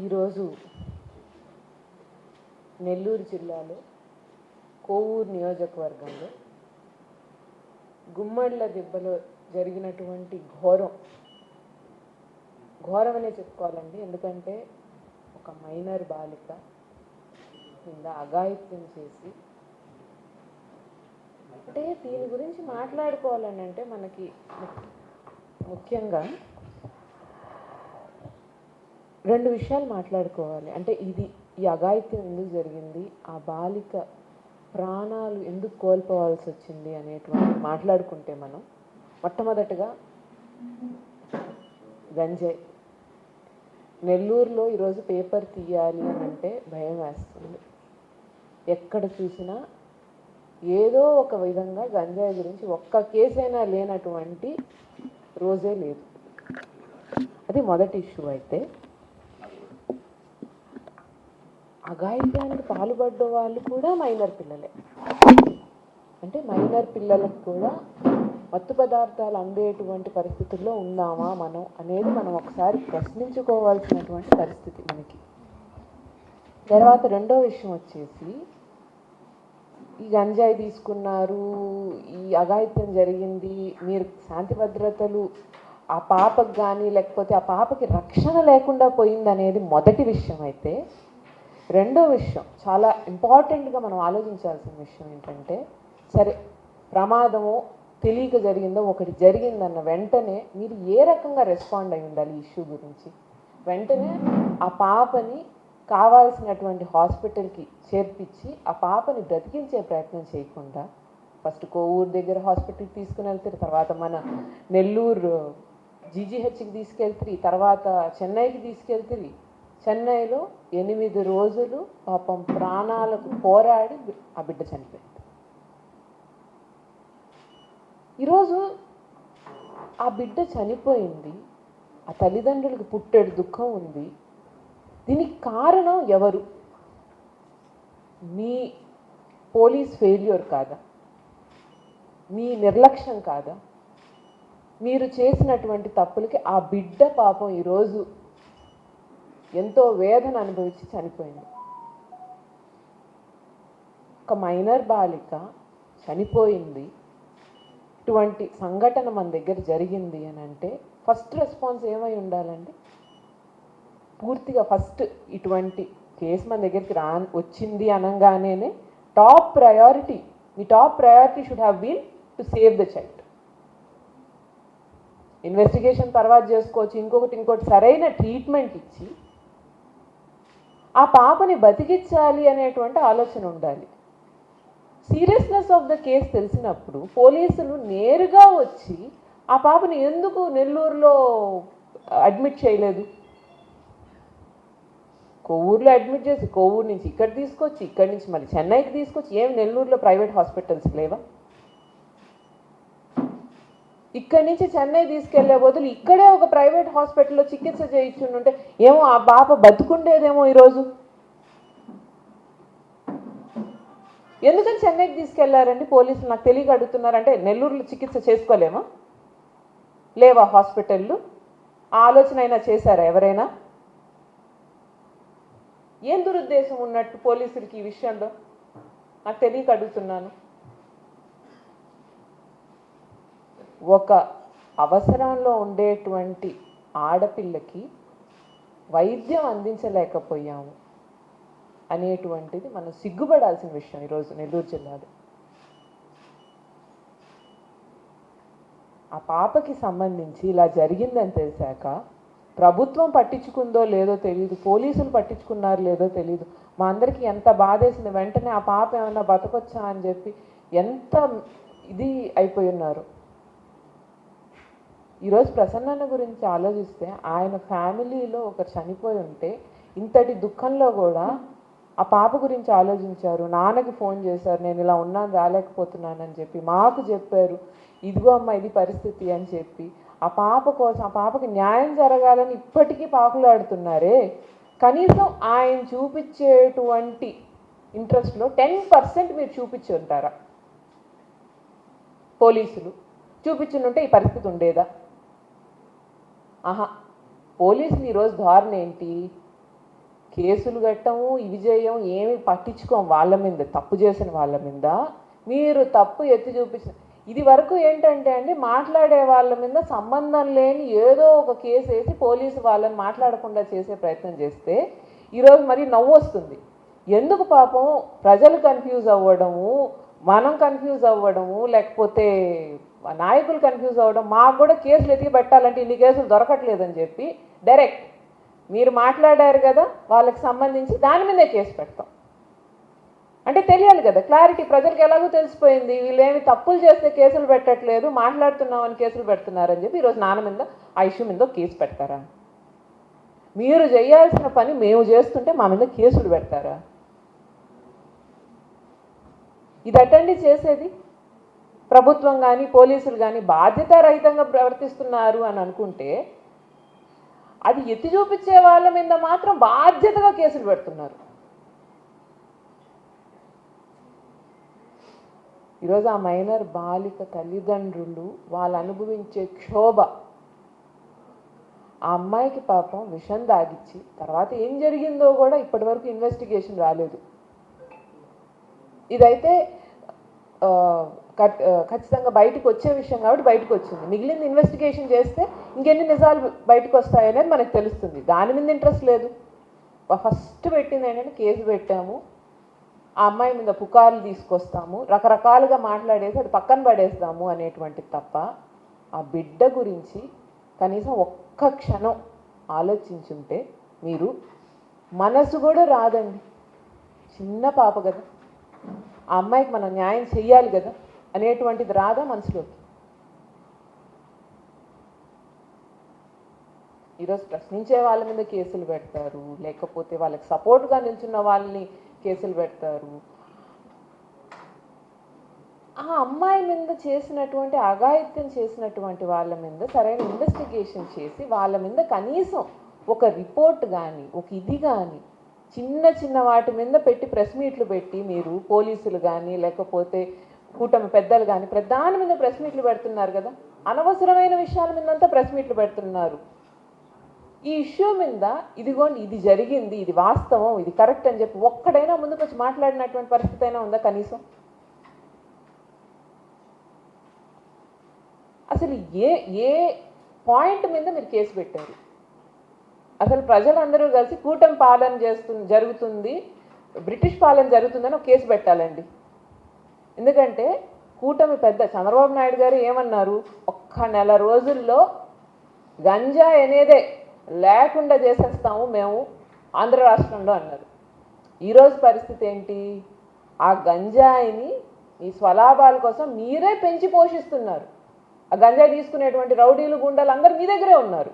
ఈరోజు నెల్లూరు జిల్లాలో కోవూరు నియోజకవర్గంలో గుమ్మళ్ళ దిబ్బలో జరిగినటువంటి ఘోరమనే చెప్పుకోవాలండి. ఎందుకంటే ఒక మైనర్ బాలిక కింద అఘాయిత్యం చేసి, అంటే దీని గురించి మాట్లాడుకోవాలని అంటే మనకి ముఖ్యంగా రెండు విషయాలు మాట్లాడుకోవాలి. అంటే ఈ అఘాయిత్యం ఎందుకు జరిగింది, ఆ బాలిక ప్రాణాలు ఎందుకు కోల్పోవాల్సి వచ్చింది అనేటువంటి మాట్లాడుకుంటే మనం మొట్టమొదటిగా గంజాయి. నెల్లూరులో ఈరోజు పేపర్ తీయాలి అని అంటే భయం వేస్తుంది. ఎక్కడ చూసినా ఏదో ఒక విధంగా గంజాయి గురించి ఒక్క కేసైనా లేనటువంటి రోజే లేదు. అది మొదటి ఇష్యూ. అయితే అఘాయిత్యానికి పాల్పడ్డ వాళ్ళు కూడా మైనర్ పిల్లలే. అంటే మైనర్ పిల్లలకు కూడా మత్తు పదార్థాలు అందేటువంటి పరిస్థితుల్లో ఉన్నామా మనం అనేది మనం ఒకసారి ప్రశ్నించుకోవాల్సినటువంటి పరిస్థితి మనకి. తర్వాత రెండో విషయం వచ్చేసి, ఈ గంజాయి తీసుకున్నారు, ఈ అఘాయిత్యం జరిగింది, మీరు శాంతి భద్రతలు ఆ పాపకు కానీ లేకపోతే ఆ పాపకి రక్షణ లేకుండా పోయిందనేది మొదటి విషయం. అయితే రెండో విషయం చాలా ఇంపార్టెంట్గా మనం ఆలోచించాల్సిన విషయం ఏంటంటే, సరే ప్రమాదమో తెలియక జరిగిందో ఒకటి జరిగిందన్న వెంటనే మీరు ఏ రకంగా రెస్పాండ్ అయి ఉండాలి ఈ ఇష్యూ గురించి. వెంటనే ఆ పాపని కావాల్సినటువంటి హాస్పిటల్కి చేర్పించి ఆ పాపని బ్రతికించే ప్రయత్నం చేయకుండా ఫస్ట్ కోవూరు దగ్గర హాస్పిటల్కి తీసుకుని వెళ్తారు, తర్వాత మన నెల్లూరు జీజీహెచ్కి తీసుకెళ్తారు, తర్వాత చెన్నైకి తీసుకెళ్తారు. చెన్నైలో 8 రోజులు పాపం ప్రాణాలకు పోరాడి ఆ బిడ్డ చనిపోయింది. ఈరోజు ఆ బిడ్డ చనిపోయింది, ఆ తల్లిదండ్రులకు పుట్టెడు దుఃఖం ఉంది. దీనికి కారణం ఎవరు? మీ పోలీస్ ఫెయిల్యూర్ కాదా? మీ నిర్లక్ష్యం కాదా? మీరు చేసినటువంటి తప్పులకి ఆ బిడ్డ పాపం ఈరోజు ఎంతో వేదన అనుభవించి చనిపోయింది. ఒక మైనర్ బాలిక చనిపోయింది, ఇటువంటి సంఘటన మన దగ్గర జరిగింది అని అంటే ఫస్ట్ రెస్పాన్స్ ఏమై ఉండాలండి? పూర్తిగా ఫస్ట్ ఇటువంటి కేసు మన దగ్గరికి వచ్చింది అనగానే టాప్ ప్రయారిటీ, మీ top priority should have been to save the child. Investigation తర్వాత చేసుకోవచ్చు, ఇంకోటి సరైన ట్రీట్మెంట్ ఇచ్చి ఆ పాపని బతికించాలి అనేటువంటి ఆలోచన ఉండాలి. సీరియస్నెస్ ఆఫ్ ద కేసు తెలిసినప్పుడు పోలీసులు నేరుగా వచ్చి ఆ పాపని ఎందుకు నెల్లూరులో అడ్మిట్ చేయలేదు? కోవూరులో అడ్మిట్ చేసి కోవూరు నుంచి ఇక్కడ తీసుకొచ్చి ఇక్కడి నుంచి మళ్ళీ చెన్నైకి తీసుకొచ్చి, ఏం నెల్లూరులో ప్రైవేట్ హాస్పిటల్స్ లేవా? ఇక్కడి నుంచి చెన్నై తీసుకెళ్లే బదులు ఇక్కడే ఒక ప్రైవేట్ హాస్పిటల్లో చికిత్స చేయించుంటే ఏమో ఆ పాప బతుకుండేదేమో ఈరోజు. ఎందుకని చెన్నైకి తీసుకెళ్లారండి పోలీసులు? నాకు తెలియక అడుగుతున్నారంటే నెల్లూరులో చికిత్స చేసుకోలేమా? లేవా హాస్పిటళ్ళు? ఆ ఆలోచన అయినా చేశారా ఎవరైనా? ఏం దురుద్దేశం ఉన్నట్టు పోలీసులకి ఈ విషయంలో? నాకు తెలియక అడుగుతున్నాను. ఒక అవసరంలో ఉండేటువంటి ఆడపిల్లకి వైద్యం అందించలేకపోయాము అనేటువంటిది మనం సిగ్గుపడాల్సిన విషయం ఈరోజు నెల్లూరు జిల్లాలో. ఆ పాపకి సంబంధించి ఇలా జరిగిందని తెలిసాక ప్రభుత్వం పట్టించుకుందో లేదో తెలియదు, పోలీసులు పట్టించుకున్నారో లేదో తెలియదు. మా అందరికీ ఎంత బాధేసింది. వెంటనే ఆ పాప ఏమన్నా బతకొచ్చా అని చెప్పి ఎంత ఇది అయిపోయి ఉన్నారు. ఈరోజు ప్రసన్నన్న గురించి ఆలోచిస్తే ఆయన ఫ్యామిలీలో ఒకరు చనిపోయి ఉంటే ఇంతటి దుఃఖంలో కూడా ఆ పాప గురించి ఆలోచించారు. నాన్నకి ఫోన్ చేశారు, నేను ఇలా ఉన్నాను రాలేకపోతున్నానని చెప్పి మాకు చెప్పారు, ఇదిగో అమ్మ ఇది పరిస్థితి అని చెప్పి ఆ పాప కోసం, ఆ పాపకి న్యాయం జరగాలని ఇప్పటికీ పాకులాడుతున్నారే. కనీసం ఆయన చూపించేటువంటి ఇంట్రెస్ట్లో 10% మీరు చూపించి ఉంటారా? పోలీసులు చూపించుంటే ఈ పరిస్థితి ఉండేదా? ఆహా. పోలీసులు ఈరోజు ధోరణి ఏంటి? కేసులు కట్టము, ఇవి చేయము, ఏమి పట్టించుకోం వాళ్ళ మీద, తప్పు చేసిన వాళ్ళ మీద. మీరు తప్పు ఎత్తి చూపించిన ఇది వరకు ఏంటంటే అండి, మాట్లాడే వాళ్ళ మీద సంబంధం లేని ఏదో ఒక కేసు వేసి పోలీసు వాళ్ళని మాట్లాడకుండా చేసే ప్రయత్నం చేస్తే ఈరోజు మరి నవ్వు వస్తుంది. ఎందుకు పాపం ప్రజలు కన్ఫ్యూజ్ అవ్వడము, మనం కన్ఫ్యూజ్ అవ్వడము, లేకపోతే నాయకులు కన్ఫ్యూజ్ అవ్వడం, మాకు కూడా కేసులు ఎత్తికి పెట్టాలంటే ఇన్ని కేసులు దొరకట్లేదని చెప్పి డైరెక్ట్ మీరు మాట్లాడారు కదా వాళ్ళకి సంబంధించి దాని మీదే కేసు పెడతాం. అంటే తెలియాలి కదా, క్లారిటీ ప్రజలకు ఎలాగో తెలిసిపోయింది, వీళ్ళు ఏమి తప్పులు చేస్తే కేసులు పెట్టట్లేదు, మాట్లాడుతున్నామని కేసులు పెడుతున్నారని చెప్పి ఈరోజు నాన్న మీద ఆ ఇష్యూ మీద కేసు పెడతారా? మీరు చేయాల్సిన పని మేము చేస్తుంటే మా మీద కేసులు పెడతారా? ఇది అటెండి చేసేది ప్రభుత్వం కానీ పోలీసులు కానీ బాధ్యతారహితంగా ప్రవర్తిస్తున్నారు అని అనుకుంటే, అది ఎత్తి చూపించే వాళ్ళ మీద మాత్రం బాధ్యతగా కేసులు పెడుతున్నారు. ఈరోజు ఆ మైనర్ బాలిక తల్లిదండ్రులు వాళ్ళు అనుభవించే క్షోభ, ఆ అమ్మాయికి పాపం విషం దాగిచ్చి తర్వాత ఏం జరిగిందో కూడా ఇప్పటివరకు ఇన్వెస్టిగేషన్ రాలేదు. ఇదైతే ఖచ్చితంగా బయటకు వచ్చే విషయం కాబట్టి బయటకు వచ్చింది. మిగిలింది ఇన్వెస్టిగేషన్ చేస్తే ఇంకెన్ని నిజాలు బయటకు వస్తాయనేది మనకు తెలుస్తుంది. దాని మీద ఇంట్రెస్ట్ లేదు. ఫస్ట్ పెట్టింది ఏంటంటే కేసు పెట్టాము, ఆ అమ్మాయి మీద పుకార్లు తీసుకొస్తాము, రకరకాలుగా మాట్లాడేసి అది పక్కన పడేస్తాము అనేటువంటిది తప్ప ఆ బిడ్డ గురించి కనీసం ఒక్క క్షణం ఆలోచించుంటే మీరు మనసు కూడా రాదండి. చిన్న పాప కదా, ఆ అమ్మాయికి మనం న్యాయం చెయ్యాలి కదా అనేటువంటిది రాదా మనసులోకి? ఈరోజు ప్రశ్నించే వాళ్ళ మీద కేసులు పెడతారు, లేకపోతే వాళ్ళకి సపోర్ట్గా నిల్చున్న వాళ్ళని కేసులు పెడతారు. ఆ అమ్మాయి మీద చేసినటువంటి అఘాయిత్యం చేసినటువంటి వాళ్ళ మీద సరైన ఇన్వెస్టిగేషన్ చేసి వాళ్ళ మీద కనీసం ఒక రిపోర్ట్ కానీ ఒక ఇది కానీ చిన్న చిన్న వాటి మీద పెట్టి ప్రెస్ మీట్లు పెట్టి మీరు పోలీసులు కానీ లేకపోతే కూటమి పెద్దలు కానీ ప్రధాని మీద ప్రెస్ మీట్లు పెడుతున్నారు కదా, అనవసరమైన విషయాల మీదంతా ప్రెస్ మీట్లు పెడుతున్నారు. ఈ ఇష్యూ మీద ఇదిగోండి ఇది జరిగింది, ఇది వాస్తవం, ఇది కరెక్ట్ అని చెప్పి ఒక్కడైనా ముందుకు వచ్చి మాట్లాడినటువంటి పరిస్థితి అయినా ఉందా కనీసం? అసలు ఏ పాయింట్ మీద మీరు కేసు పెట్టారు? అసలు ప్రజలందరూ కలిసి కూటమి పాలన జరుగుతుంది, బ్రిటిష్ పాలన జరుగుతుందని ఒక కేసు పెట్టాలండి. ఎందుకంటే కూటమి పెద్ద చంద్రబాబు నాయుడు గారు ఏమన్నారు, ఒక్క నెల రోజుల్లో గంజాయి అనేదే లేకుండా చేసేస్తాము మేము ఆంధ్ర రాష్ట్రంలో అన్నారు. ఈరోజు పరిస్థితి ఏంటి? ఆ గంజాయిని మీ స్వలాభాల కోసం మీరే పెంచి పోషిస్తున్నారు. ఆ గంజాయి తీసుకునేటువంటి రౌడీలు గుండాలు అందరూ మీ దగ్గరే ఉన్నారు.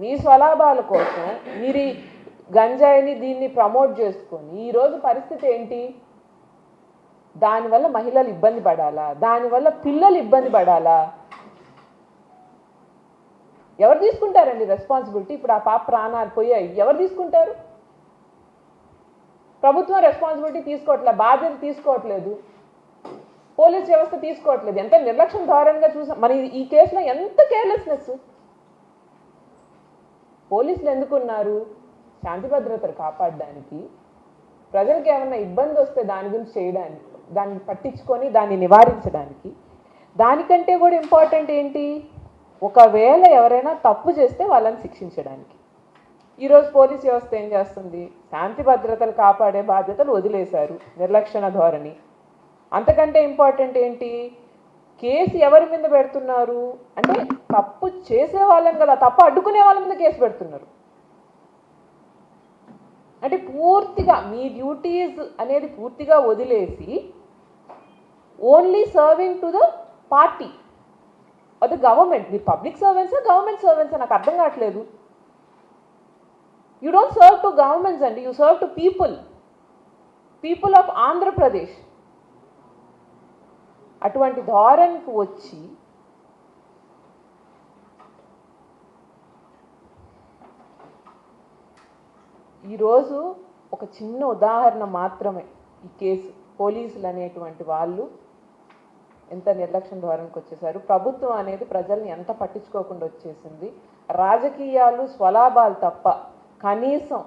మీ స్వలాభాల కోసం మీరు గంజాయిని దీన్ని ప్రమోట్ చేసుకొని ఈరోజు పరిస్థితి ఏంటి? దానివల్ల మహిళలు ఇబ్బంది పడాలా? దానివల్ల పిల్లలు ఇబ్బంది పడాలా? ఎవరు తీసుకుంటారండి రెస్పాన్సిబిలిటీ? ఇప్పుడు ఆ పాప ప్రాణాలు పోయాయి, ఎవరు తీసుకుంటారు? ప్రభుత్వం రెస్పాన్సిబిలిటీ తీసుకోవట్లేదు, బాధ్యత తీసుకోవట్లేదు, పోలీస్ వ్యవస్థ తీసుకోవట్లేదు. ఎంత నిర్లక్ష్యం ధోరణిగా చూసాం. మరి ఈ కేసులో ఎంత కేర్లెస్నెస్! పోలీసులు ఎందుకున్నారు? శాంతి భద్రతలు కాపాడడానికి, ప్రజలకు ఏమన్నా ఇబ్బంది వస్తే దాని గురించి చేయడానికి, దాన్ని పట్టించుకొని దాన్ని నివారించడానికి. దానికంటే కూడా ఇంపార్టెంట్ ఏంటి? ఒకవేళ ఎవరైనా తప్పు చేస్తే వాళ్ళని శిక్షించడానికి. ఈరోజు పోలీస్ వ్యవస్థ ఏం చేస్తుంది? శాంతి భద్రతలు కాపాడే బాధ్యతలు వదిలేశారు, నిర్లక్షణ ధోరణి. అంతకంటే ఇంపార్టెంట్ ఏంటి? కేసు ఎవరి మీద పెడుతున్నారు అంటే తప్పు చేసే వాళ్ళని కదా, తప్పు అడ్డుకునే వాళ్ళ మీద కేసు పెడుతున్నారు. అంటే పూర్తిగా మీ డ్యూటీస్ అనేది పూర్తిగా వదిలేసి only serving to the party or the government. మీరు పబ్లిక్ సర్వెంట్సా గవర్నమెంట్ సర్వెంట్సా నాకు అర్థం కావట్లేదు. You don't serve to governments అండి, you serve to people of Andhra Pradesh. అటువంటి ధోరణికి వచ్చి ఈరోజు ఒక చిన్న ఉదాహరణ మాత్రమే ఈ కేసు. పోలీసులు అనేటువంటి వాళ్ళు ఎంత నిర్లక్ష్యం ధోరణికి వచ్చేసారు. ప్రభుత్వం అనేది ప్రజల్ని ఎంత పట్టించుకోకుండా వచ్చేసింది. రాజకీయాలు స్వలాభాలు తప్ప కనీసం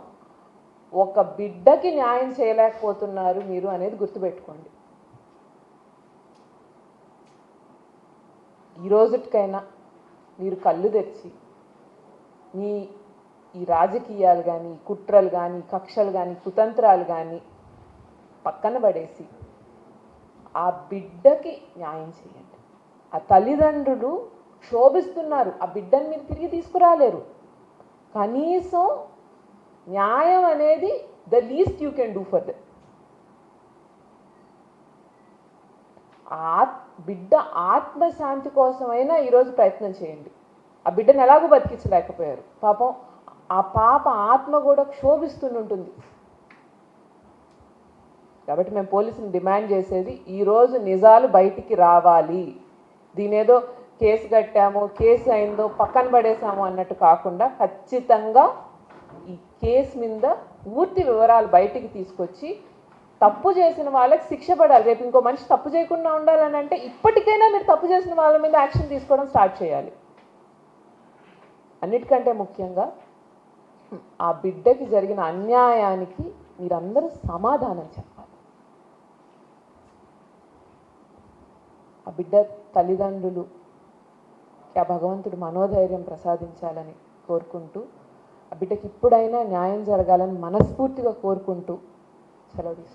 ఒక బిడ్డకి న్యాయం చేయలేకపోతున్నారు మీరు అనేది గుర్తుపెట్టుకోండి. ఈ రోజుకైనా మీరు కళ్ళు తెరిచి మీ ఈ రాజకీయాలు కానీ, కుట్రలు కానీ, కక్షలు కానీ, కుతంత్రాలు కానీ పక్కన పడేసి ఆ బిడ్డకి న్యాయం చేయండి. ఆ తల్లిదండ్రులు క్షోభిస్తున్నారు, ఆ బిడ్డని మీరు తిరిగి తీసుకురాలేరు. కనీసం న్యాయం అనేది the least you can do for them. బిడ్డ ఆత్మశాంతి కోసమైనా ఈరోజు ప్రయత్నం చేయండి. ఆ బిడ్డను ఎలాగో బతికించలేకపోయారు, పాపం ఆ పాప ఆత్మ కూడా క్షోభిస్తుంటుంది. కాబట్టి మేము పోలీసుని డిమాండ్ చేసేది ఈరోజు నిజాలు బయటికి రావాలి. దీనేదో కేసు కట్టాము, కేసు అయిందో పక్కన పడేసాము అన్నట్టు కాకుండా ఖచ్చితంగా ఈ కేసు మీద పూర్తి వివరాలు బయటికి తీసుకొచ్చి తప్పు చేసిన వాళ్ళకి శిక్ష పడాలి. రేపు ఇంకో మనిషి తప్పు చేయకుండా ఉండాలని అంటే ఇప్పటికైనా మీరు తప్పు చేసిన వాళ్ళ మీద యాక్షన్ తీసుకోవడం స్టార్ట్ చేయాలి. అన్నిటికంటే ముఖ్యంగా ఆ బిడ్డకి జరిగిన అన్యాయానికి మీరందరూ సమాధానం చెప్పాలి. ఆ బిడ్డ తల్లిదండ్రులు ఆ భగవంతుడు మనోధైర్యం ప్రసాదించాలని కోరుకుంటూ, ఆ బిడ్డకి ఇప్పుడైనా న్యాయం జరగాలని మనస్ఫూర్తిగా కోరుకుంటూ సెలవు తీసుకుంటాను.